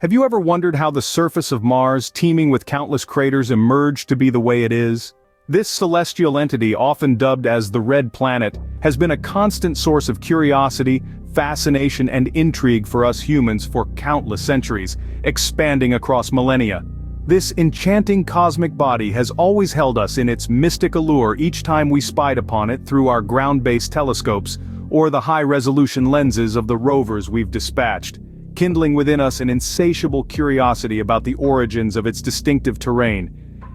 Have you ever wondered how the surface of Mars, teeming with countless craters, emerged to be the way it is? This celestial entity, often dubbed as the Red Planet, has been a constant source of curiosity, fascination, and intrigue for us humans for countless centuries, expanding across millennia. This enchanting cosmic body has always held us in its mystic allure each time we spied upon it through our ground-based telescopes or the high-resolution lenses of the rovers we've dispatched, kindling within us an insatiable curiosity about the origins of its distinctive terrain,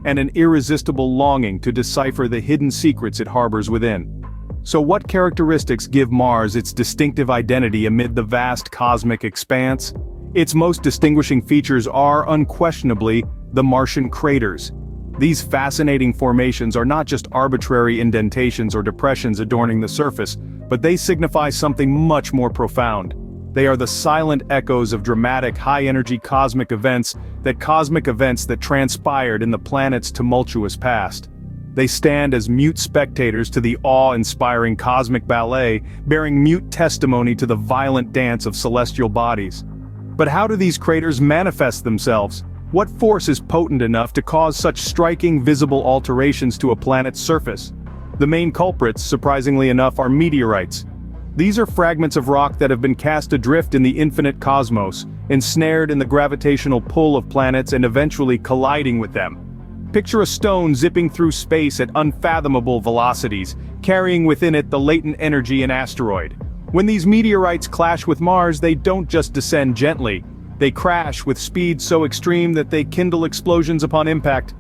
and an irresistible longing to decipher the hidden secrets it harbors within. So what characteristics give Mars its distinctive identity amid the vast cosmic expanse? Its most distinguishing features are, unquestionably, the Martian craters. These fascinating formations are not just arbitrary indentations or depressions adorning the surface, but they signify something much more profound. They are the silent echoes of dramatic, high-energy cosmic events that transpired in the planet's tumultuous past. They stand as mute spectators to the awe-inspiring cosmic ballet, bearing mute testimony to the violent dance of celestial bodies. But how do these craters manifest themselves? What force is potent enough to cause such striking visible alterations to a planet's surface? The main culprits, surprisingly enough, are meteorites. These are fragments of rock that have been cast adrift in the infinite cosmos, ensnared in the gravitational pull of planets and eventually colliding with them. Picture a stone zipping through space at unfathomable velocities, carrying within it the latent energy in an asteroid. When these meteorites clash with Mars, they don't just descend gently. They crash with speed so extreme that they kindle explosions upon impact.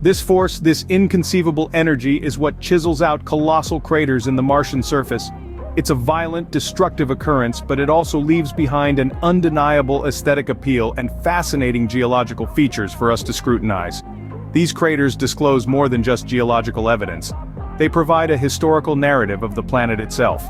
This force, this inconceivable energy, is what chisels out colossal craters in the Martian surface. It's a violent, destructive occurrence, but it also leaves behind an undeniable aesthetic appeal and fascinating geological features for us to scrutinize. These craters disclose more than just geological evidence. They provide a historical narrative of the planet itself.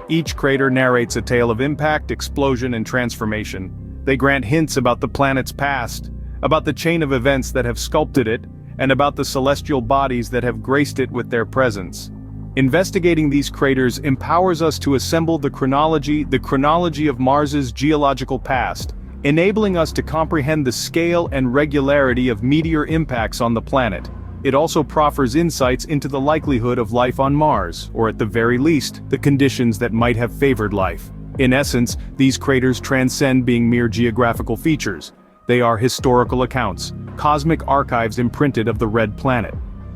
Each crater narrates a tale of impact, explosion, and transformation. They grant hints about the planet's past, about the chain of events that have sculpted it, and about the celestial bodies that have graced it with their presence. Investigating these craters empowers us to assemble the chronology of Mars's geological past, enabling us to comprehend the scale and regularity of meteor impacts on the planet. It also proffers insights into the likelihood of life on Mars, or at the very least, the conditions that might have favored life. In essence, these craters transcend being mere geographical features. They are historical accounts, cosmic archives imprinted of the Red Planet.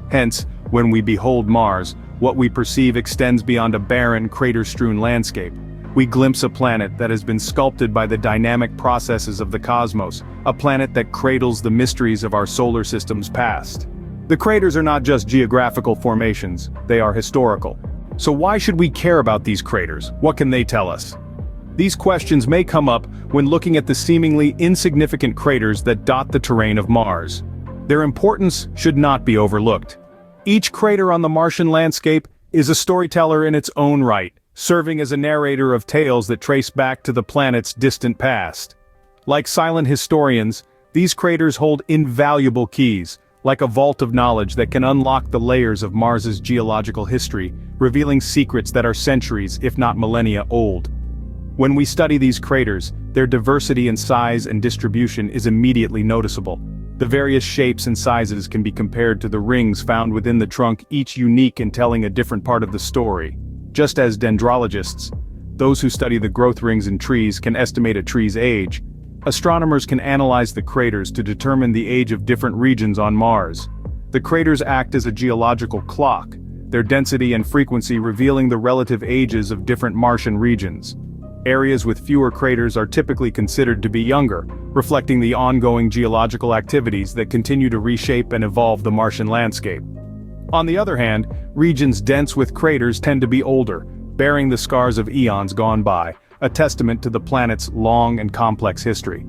Hence, when we behold Mars, what we perceive extends beyond a barren, crater-strewn landscape. We glimpse a planet that has been sculpted by the dynamic processes of the cosmos, a planet that cradles the mysteries of our solar system's past. The craters are not just geographical formations, they are historical. So why should we care about these craters? What can they tell us? These questions may come up when looking at the seemingly insignificant craters that dot the terrain of Mars. Their importance should not be overlooked. Each crater on the Martian landscape is a storyteller in its own right, serving as a narrator of tales that trace back to the planet's distant past. Like silent historians, these craters hold invaluable keys, like a vault of knowledge that can unlock the layers of Mars's geological history, revealing secrets that are centuries, if not millennia, old. When we study these craters, their diversity in size and distribution is immediately noticeable. The various shapes and sizes can be compared to the rings found within the trunk, each unique and telling a different part of the story. Just as dendrologists, those who study the growth rings in trees, can estimate a tree's age, astronomers can analyze the craters to determine the age of different regions on Mars. The craters act as a geological clock, their density and frequency revealing the relative ages of different Martian regions. Areas with fewer craters are typically considered to be younger, reflecting the ongoing geological activities that continue to reshape and evolve the Martian landscape. On the other hand, regions dense with craters tend to be older, bearing the scars of eons gone by, a testament to the planet's long and complex history.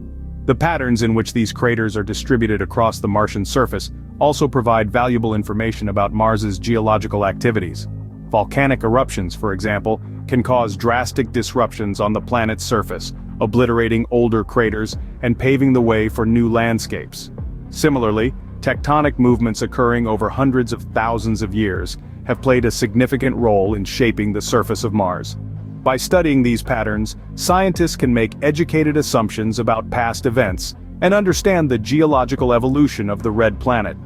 The patterns in which these craters are distributed across the Martian surface also provide valuable information about Mars's geological activities. Volcanic eruptions, for example, can cause drastic disruptions on the planet's surface, obliterating older craters and paving the way for new landscapes. Similarly, tectonic movements occurring over hundreds of thousands of years have played a significant role in shaping the surface of Mars. By studying these patterns, scientists can make educated assumptions about past events, and understand the geological evolution of the red planet.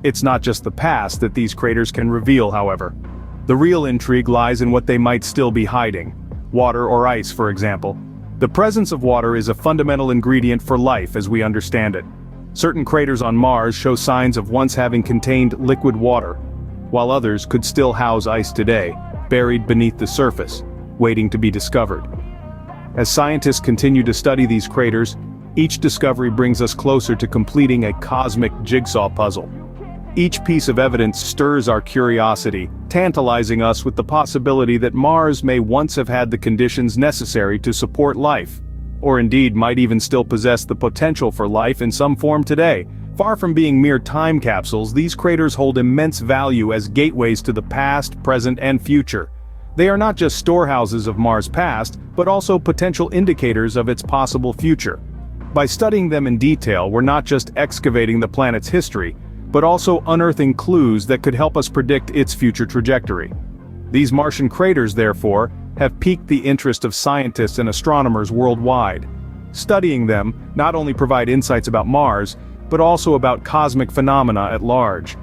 It's not just the past that these craters can reveal, however. The real intrigue lies in what they might still be hiding. Water or ice, for example. The presence of water is a fundamental ingredient for life as we understand it. Certain craters on Mars show signs of once having contained liquid water, while others could still house ice today, buried beneath the surface, waiting to be discovered. As scientists continue to study these craters, each discovery brings us closer to completing a cosmic jigsaw puzzle. Each piece of evidence stirs our curiosity, tantalizing us with the possibility that Mars may once have had the conditions necessary to support life, or indeed might even still possess the potential for life in some form today. Far from being mere time capsules, these craters hold immense value as gateways to the past, present, and future. They are not just storehouses of Mars' past, but also potential indicators of its possible future. By studying them in detail, we're not just excavating the planet's history, but also unearthing clues that could help us predict its future trajectory. These Martian craters, therefore, have piqued the interest of scientists and astronomers worldwide. Studying them not only provide insights about Mars, but also about cosmic phenomena at large.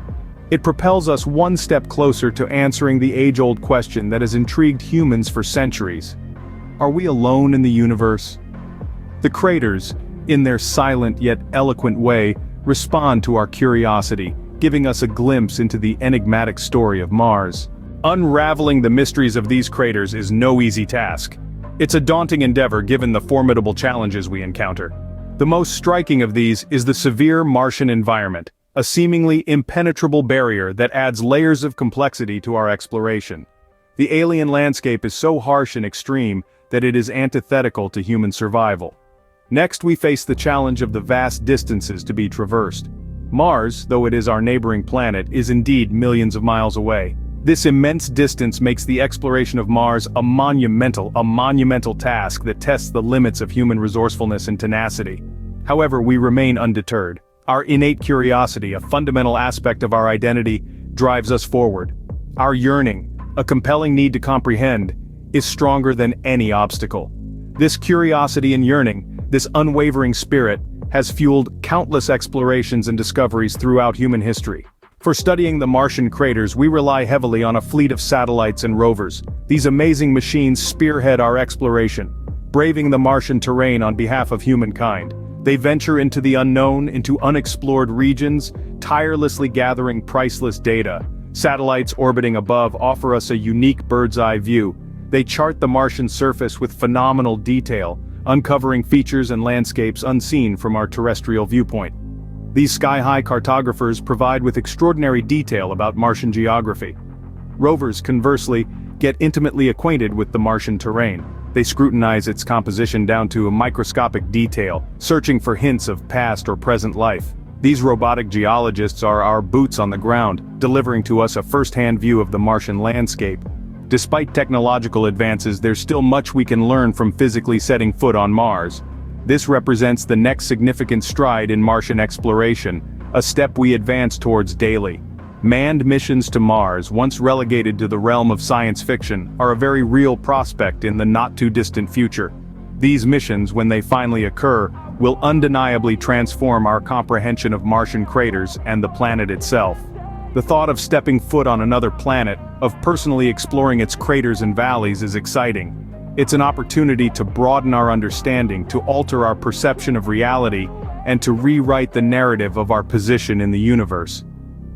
It propels us one step closer to answering the age-old question that has intrigued humans for centuries. Are we alone in the universe? The craters, in their silent yet eloquent way, respond to our curiosity, giving us a glimpse into the enigmatic story of Mars. Unraveling the mysteries of these craters is no easy task. It's a daunting endeavor given the formidable challenges we encounter. The most striking of these is the severe Martian environment, a seemingly impenetrable barrier that adds layers of complexity to our exploration. The alien landscape is so harsh and extreme that it is antithetical to human survival. Next, we face the challenge of the vast distances to be traversed. Mars, though it is our neighboring planet, is indeed millions of miles away. This immense distance makes the exploration of Mars a monumental task that tests the limits of human resourcefulness and tenacity. However, we remain undeterred. Our innate curiosity, a fundamental aspect of our identity, drives us forward. Our yearning, a compelling need to comprehend, is stronger than any obstacle. This curiosity and yearning, this unwavering spirit, has fueled countless explorations and discoveries throughout human history. For studying the Martian craters, we rely heavily on a fleet of satellites and rovers. These amazing machines spearhead our exploration, braving the Martian terrain on behalf of humankind. They venture into the unknown, into unexplored regions, tirelessly gathering priceless data. Satellites orbiting above offer us a unique bird's-eye view. They chart the Martian surface with phenomenal detail, uncovering features and landscapes unseen from our terrestrial viewpoint. These sky-high cartographers provide with extraordinary detail about Martian geography. Rovers, conversely, get intimately acquainted with the Martian terrain. They scrutinize its composition down to a microscopic detail, searching for hints of past or present life. These robotic geologists are our boots on the ground, delivering to us a first-hand view of the Martian landscape. Despite technological advances, there's still much we can learn from physically setting foot on Mars. This represents the next significant stride in Martian exploration, a step we advance towards daily. Manned missions to Mars, once relegated to the realm of science fiction, are a very real prospect in the not-too-distant future. These missions, when they finally occur, will undeniably transform our comprehension of Martian craters and the planet itself. The thought of stepping foot on another planet, of personally exploring its craters and valleys, is exciting. It's an opportunity to broaden our understanding, to alter our perception of reality, and to rewrite the narrative of our position in the universe.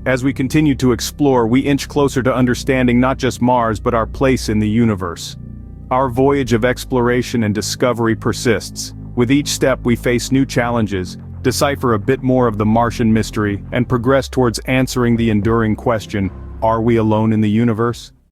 As we continue to explore, we inch closer to understanding not just Mars but our place in the universe. Our voyage of exploration and discovery persists. With each step we face new challenges, decipher a bit more of the Martian mystery, and progress towards answering the enduring question, are we alone in the universe?